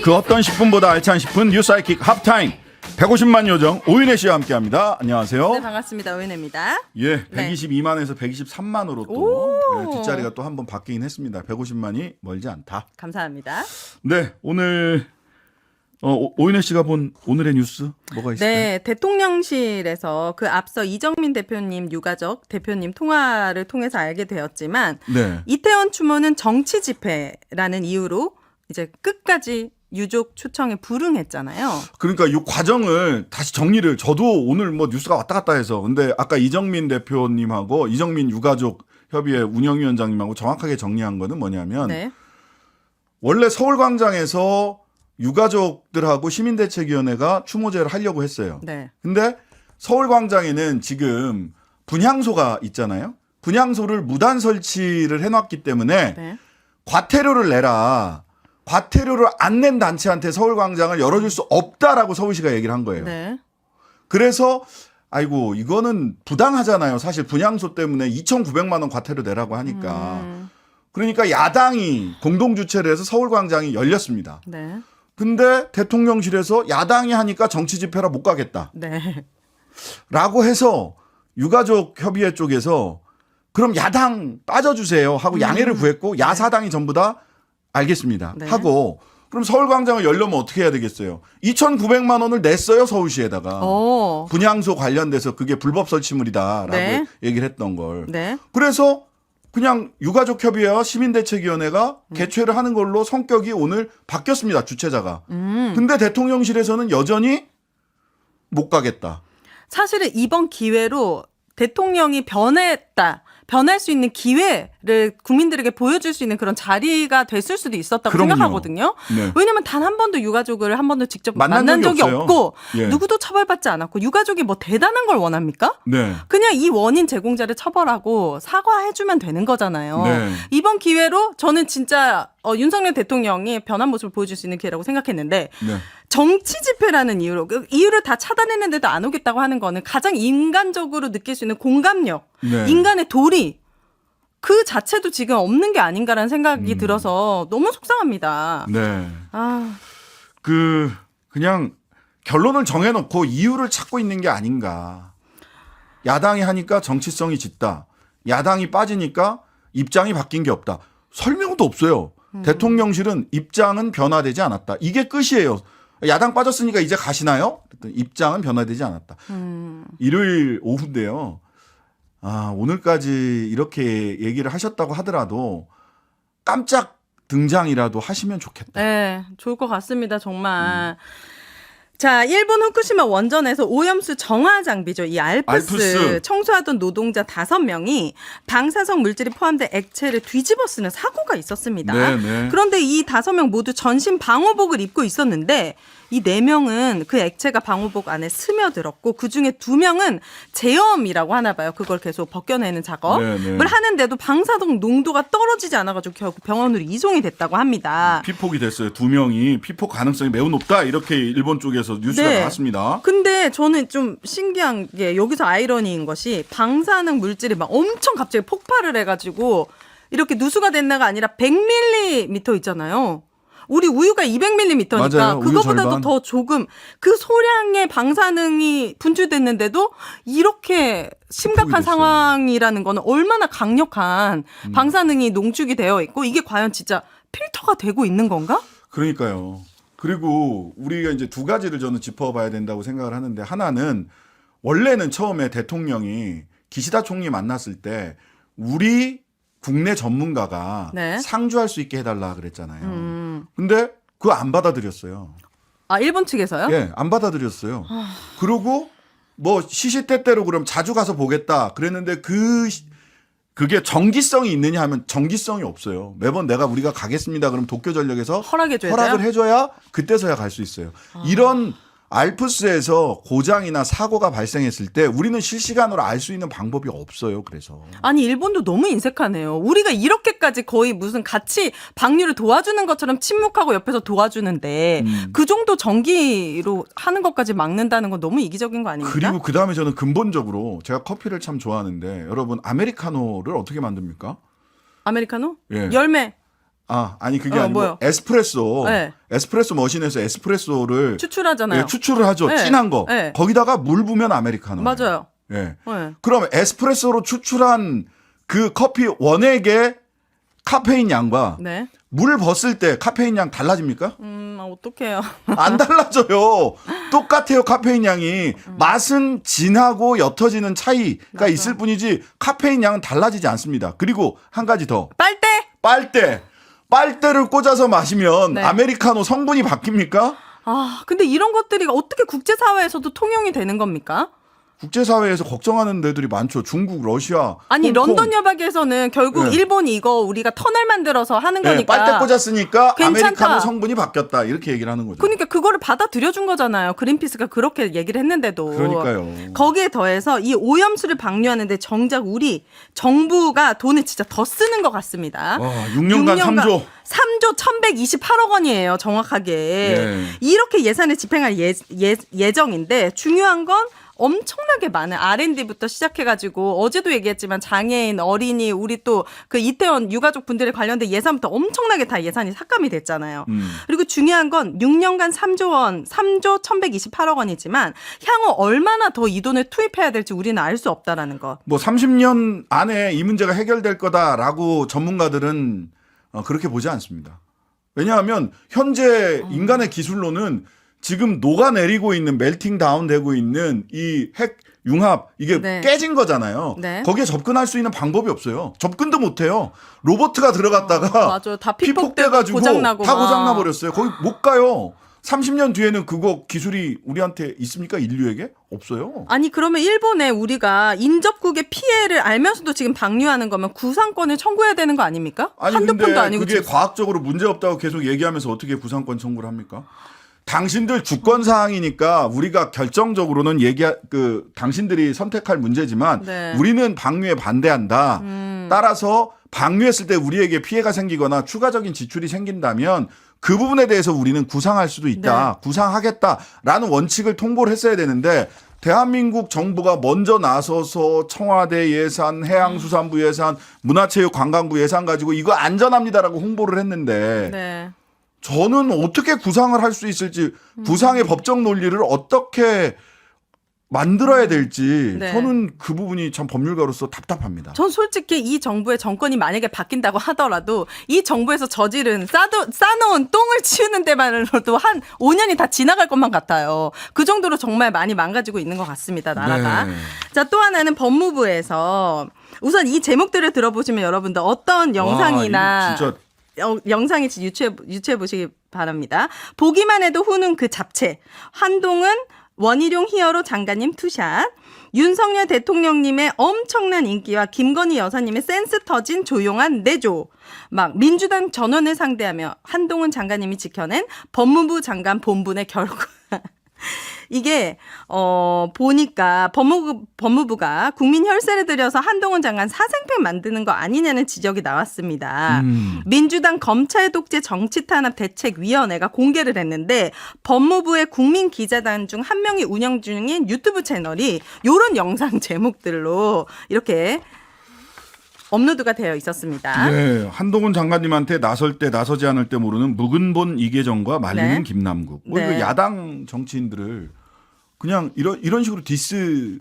그 어떤 10분보다 알찬 10분 뉴사이킥 합타임 150만 요정 오윤혜 씨와 함께합니다. 안녕하세요. 네, 반갑습니다. 오윤혜입니다. 예, 122만에서 123만으로 또 뒷자리가 또 한 번 바뀌긴 했습니다. 150만이 멀지 않다. 감사합니다. 네, 오늘 오윤혜 씨가 본 오늘의 뉴스 뭐가 있을까요? 네, 대통령실에서 그 앞서 이정민 대표님 유가족 대표님 통화를 통해서 알게 되었지만 네. 이태원 추모는 정치 집회라는 이유로 이제 끝까지 유족 초청에 불응했잖아요. 그러니까 이 과정을 다시 정리를 저도 오늘 뭐 뉴스가 왔다 갔다 해서 근데 아까 이정민 대표님하고 이정민 유가족 협의회 운영위원장님하고 정확하게 정리한 거는 뭐냐면 네. 원래 서울광장에서 유가족들하고 시민대책위원회가 추모제를 하려고 했어요. 네. 근데 서울광장에는 지금 분향소가 있잖아요. 분향소를 무단 설치를 해놨기 때문에 네. 과태료를 내라. 과태료를 안 낸 단체한테 서울광장을 열어줄 수 없다라고 서울시가 얘기를 한 거예요. 네. 그래서 아이고 이거는 부당하잖아요. 사실 분향소 때문에 2,900만 원 과태료 내라고 하니까. 그러니까 야당이 공동주최를 해서 서울광장이 열렸습니다. 네. 근데 대통령실에서 야당이 하니까 정치 집회라 못 가겠다. 네. 라고 해서 유가족 협의회 쪽에서 그럼 야당 빠져주세요 하고 양해를 구했고 야사당이 전부 다 알겠습니다. 네. 하고 그럼 서울광장을 열려면 어떻게 해야 되겠어요? 2,900만 원을 냈어요 서울시에다가. 분향소 관련돼서 그게 불법 설치물이다라고 네. 얘기를 했던 걸. 네. 그래서 그냥 유가족협의회와 시민대책위원회가 개최를 하는 걸로 성격이 오늘 바뀌었습니다. 주최자가. 근데 대통령실에서는 여전히 못 가겠다. 사실은 이번 기회로 대통령이 변할 수 있는 기회를 국민들에게 보여줄 수 있는 그런 자리가 됐을 수도 있었다고 그럼요. 생각하거든요. 네. 왜냐하면 단 한 번도 유가족을 한 번도 직접 만난 만난 적이 적이 없어요. 없고 예. 누구도 처벌받지 않았고 유가족이 뭐 대단한 걸 원합니까? 네. 그냥 이 원인 제공자를 처벌하고 사과해주면 되는 거잖아요. 네. 이번 기회로 저는 진짜 윤석열 대통령이 변한 모습을 보여줄 수 있는 기회라고 생각했는데 네. 정치 집회라는 이유로 그 이유를 다 차단했는데도 안 오겠다고 하는 거는 가장 인간적으로 느낄 수 있는 공감력, 네. 인간의 도리 그 자체도 지금 없는 게 아닌가라는 생각이 들어서 너무 속상합니다. 네. 아, 그냥 결론을 정해놓고 이유를 찾고 있는 게 아닌가. 야당이 하니까 정치성이 짙다. 야당이 빠지니까 입장이 바뀐 게 없다. 설명도 없어요. 대통령실은 입장은 변화되지 않았다. 이게 끝이에요. 야당 빠졌으니까 이제 가시나요? 그랬더니 입장은 변화되지 않았다. 일요일 오후인데요. 아, 오늘까지 이렇게 얘기를 하셨다고 하더라도 깜짝 등장이라도 하시면 좋겠다. 네, 좋을 것 같습니다. 정말. 자, 일본 후쿠시마 원전에서 오염수 정화 장비죠. 이 알프스 청소하던 노동자 5명이 방사성 물질이 포함된 액체를 뒤집어 쓰는 사고가 있었습니다. 네네. 그런데 이 5명 모두 전신 방호복을 입고 있었는데 이 4명은 그 액체가 방호복 안에 스며들었고 그중에 2명은 제염이라고 하나 봐요. 그걸 계속 벗겨내는 작업을 네네. 하는데도 방사성 농도가 떨어지지 않아가지고 결국 병원으로 이송이 됐다고 합니다. 피폭이 됐어요. 2명이 피폭 가능성이 매우 높다. 이렇게 일본 쪽에서 뉴스가 네. 나왔습니다. 근데 저는 좀 신기한 게 여기서 아이러니인 것이 방사능 물질이 막 엄청 갑자기 폭발을 해가지고 이렇게 누수가 됐나가 아니라 100ml 있잖아요. 우리 우유가 200ml니까 맞아요. 우유 그거보다도 절반. 더 조금 그 소량의 방사능이 분출됐는데도 이렇게 심각한 됐어요. 상황이라는 거는 얼마나 강력한 방사능이 농축이 되어 있고 이게 과연 진짜 필터가 되고 있는 건가? 그러니까요. 그리고 우리가 이제 두 가지를 저는 짚어봐야 된다고 생각을 하는데 하나는 원래는 처음에 대통령이 기시다 총리 만났을 때 우리 국내 전문가가 네. 상주할 수 있게 해달라 그랬잖아요. 근데 그거 안 받아들였어요. 아, 일본 측에서요? 예, 안 받아들였어요. 그리고 뭐 시시때때로 그럼 자주 가서 보겠다 그랬는데 그게 정기성이 있느냐 하면 정기성이 없어요. 매번 우리가 가겠습니다. 그럼 도쿄전력에서 허락을 해줘야 그때서야 갈 수 있어요. 이런 알프스에서 고장이나 사고가 발생했을 때 우리는 실시간으로 알 수 있는 방법이 없어요. 그래서 아니 일본도 너무 인색하네요. 우리가 이렇게까지 거의 무슨 같이 방류를 도와주는 것처럼 침묵하고 옆에서 도와주는데 그 정도 전기로 하는 것까지 막는다는 건 너무 이기적인 거 아닙니까? 그리고 그 다음에 저는 근본적으로 제가 커피를 참 좋아하는데 여러분 아메리카노를 어떻게 만듭니까? 아메리카노? 예. 열매. 아니 그게 아니고 뭐요? 에스프레소. 네. 에스프레소 머신에서 에스프레소를 추출하잖아요. 예, 추출을 하죠. 네. 진한 거. 네. 거기다가 물 부으면 아메리카노. 맞아요. 예. 네. 그럼 에스프레소로 추출한 그 커피 원액의 카페인 양과 네. 물을 벗을 때 카페인 양 달라집니까? 어떡해요. 안 달라져요. 똑같아요. 카페인 양이. 맛은 진하고 옅어지는 차이가 맞아. 있을 뿐이지 카페인 양은 달라지지 않습니다. 그리고 한 가지 더. 빨대. 빨대를 꽂아서 마시면 네. 아메리카노 성분이 바뀝니까? 근데 이런 것들이 어떻게 국제사회에서도 통용이 되는 겁니까? 국제사회에서 걱정하는 데들이 많죠. 중국, 러시아, 아니 홍콩. 런던 여박에서는 결국 네. 일본이 이거 우리가 터널 만들어서 하는 네, 거니까 빨대 꽂았으니까 괜찮다. 아메리카노 성분이 바뀌었다. 이렇게 얘기를 하는 거죠. 그러니까 그거를 받아들여 준 거잖아요. 그린피스가 그렇게 얘기를 했는데도. 그러니까요. 거기에 더해서 이 오염수를 방류하는데 정작 우리 정부가 돈을 진짜 더 쓰는 것 같습니다. 와, 6년간 3조. 3조 1,128억 원이에요. 정확하게. 네. 이렇게 예산을 집행할 예정인데 중요한 건 엄청나게 많은 R&D부터 시작해가지고 어제도 얘기했지만 장애인, 어린이, 우리 또 그 이태원 유가족 분들에 관련된 예산부터 엄청나게 다 예산이 삭감이 됐잖아요. 그리고 중요한 건 6년간 3조 원, 3조 1,128억 원이지만 향후 얼마나 더 이 돈을 투입해야 될지 우리는 알 수 없다라는 거. 뭐 30년 안에 이 문제가 해결될 거다라고 전문가들은 그렇게 보지 않습니다. 왜냐하면 현재 인간의 기술로는 지금 녹아내리고 있는 멜팅 다운 되고 있는 이 핵 융합 이게 네. 깨진 거잖아요. 네. 거기에 접근할 수 있는 방법이 없어요. 접근도 못 해요. 로버트가 들어갔다가 맞아요. 다 피폭돼가지고 고장나고 다 막. 고장나 버렸어요. 거기 못 가요. 30년 뒤에는 그거 기술이 우리한테 있습니까? 인류에게? 없어요. 아니 그러면 일본에 우리가 인접국의 피해를 알면서도 지금 방류하는 거면 구상권을 청구해야 되는 거 아닙니까? 아니 한두 근데 푼도 아니고 그게 지금. 과학적으로 문제 없다고 계속 얘기하면서 어떻게 구상권 청구를 합니까? 당신들 주권 사항이니까 우리가 결정적으로는 당신들이 선택할 문제지만 네. 우리는 방류에 반대한다. 따라서 방류했을 때 우리에게 피해가 생기거나 추가적인 지출이 생긴다면 그 부분에 대해서 우리는 구상할 수도 있다. 구상하겠다라는 원칙을 통보를 했어야 되는데 대한민국 정부가 먼저 나서서 청와대 예산, 해양수산부 예산, 문화체육관광부 예산 가지고 이거 안전합니다라고 홍보를 했는데 네. 저는 어떻게 구상을 할 수 있을지 구상의 법적 논리를 어떻게 만들어야 될지 네. 저는 그 부분이 참 법률가로서 답답합니다. 전 솔직히 이 정부의 정권이 만약에 바뀐다고 하더라도 이 정부에서 저지른 싸놓은 똥을 치우는 데만으로도 한 5년이 다 지나갈 것만 같아요. 그 정도로 정말 많이 망가지고 있는 것 같습니다. 나라가. 네. 자, 또 하나는 법무부에서 우선 이 제목들을 들어보시면 여러분들 어떤 영상이나 와, 이거 진짜 영상이 유추해 보시기 바랍니다. 보기만 해도 후는 그 잡채. 한동훈 원희룡 히어로 장관님 투샷. 윤석열 대통령님의 엄청난 인기와 김건희 여사님의 센스 터진 조용한 내조. 막 민주당 전원을 상대하며 한동훈 장관님이 지켜낸 법무부 장관 본분의 결과. 이게 보니까 법무부가 국민 혈세를 들여서 한동훈 장관 사생팩 만드는 거 아니냐는 지적이 나왔습니다. 민주당 검찰 독재 정치 탄압 대책위원회가 공개를 했는데 법무부의 국민 기자단 중 한 명이 운영 중인 유튜브 채널이 이런 영상 제목들로 이렇게 업로드가 되어 있었습니다. 네, 한동훈 장관님한테 나설 때 나서지 않을 때 모르는 묵은본 이계정과 말리는 네. 김남국. 뭐 네. 이거 야당 정치인들을 그냥 이런 식으로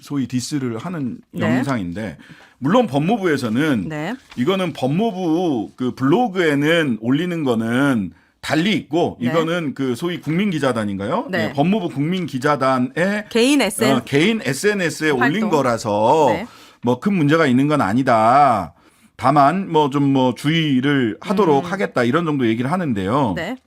소위 디스를 하는 네. 영상인데 물론 법무부에서는 네. 이거는 법무부 그 블로그에는 올리는 거는 달리 있고 네. 이거는 그 소위 국민기자단인가요? 네. 법무부 국민기자단의 개인 개인 SNS에 올린 활동. 거라서 네. 뭐 큰 문제가 있는 건 아니다. 다만 뭐 좀 주의를 하도록 하겠다 이런 정도 얘기를 하는데요. 네.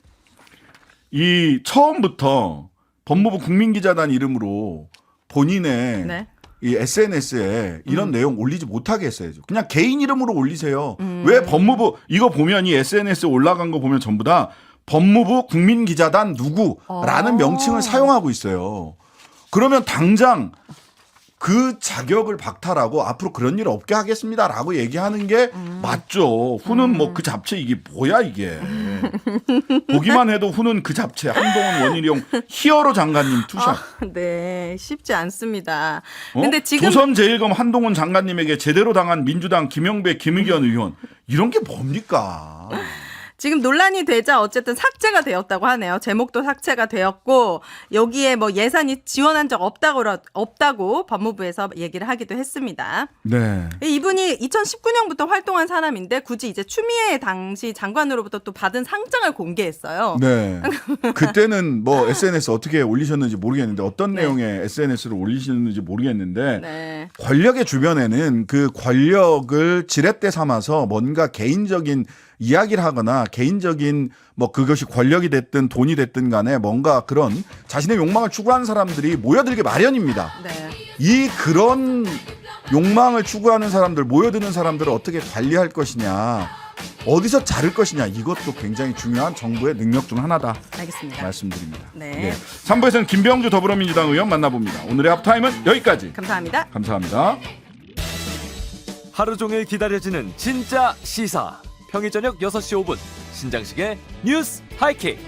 이 처음부터 법무부 국민기자단 이름으로 본인의 네. 이 SNS에 이런 내용 올리지 못하게 했어야죠. 그냥 개인 이름으로 올리세요. 왜 법무부 이거 보면 이 SNS에 올라간 거 보면 전부 다 법무부 국민기자단 누구라는 명칭을 사용하고 있어요. 그러면 당장 그 자격을 박탈하고 앞으로 그런 일 없게 하겠습니다라고 얘기하는 게 맞죠. 후는 뭐 그 잡채 이게 뭐야 이게. 보기만 해도 후는 그 잡채 한동훈 원희룡 히어로 장관님 투샷. 네, 쉽지 않습니다. 근데 지금 조선제일검 한동훈 장관님에게 제대로 당한 민주당 김영배 김의견 의원 이런 게 뭡니까? 지금 논란이 되자 어쨌든 삭제가 되었다고 하네요. 제목도 삭제가 되었고 여기에 뭐 예산이 지원한 적 없다고 법무부에서 얘기를 하기도 했습니다. 네. 이분이 2019년부터 활동한 사람인데 굳이 이제 추미애 당시 장관으로부터 또 받은 상장을 공개했어요. 네. 그때는 뭐 SNS 어떻게 올리셨는지 모르겠는데 어떤 네. 내용의 SNS를 올리셨는지 모르겠는데 네. 권력의 주변에는 그 권력을 지렛대 삼아서 뭔가 개인적인 이야기를 하거나 개인적인 뭐 그것이 권력이 됐든 돈이 됐든 간에 뭔가 그런 자신의 욕망을 추구하는 사람들이 모여들기 마련입니다. 네. 이 그런 욕망을 추구하는 사람들, 모여드는 사람들을 어떻게 관리할 것이냐, 어디서 자를 것이냐, 이것도 굉장히 중요한 정부의 능력 중 하나다. 알겠습니다. 말씀드립니다. 네. 3부에서는 김병주 더불어민주당 의원 만나봅니다. 오늘의 합타임은 여기까지. 감사합니다. 감사합니다. 하루 종일 기다려지는 진짜 시사. 평일 저녁 6시 5분 신장식의 뉴스 하이킥.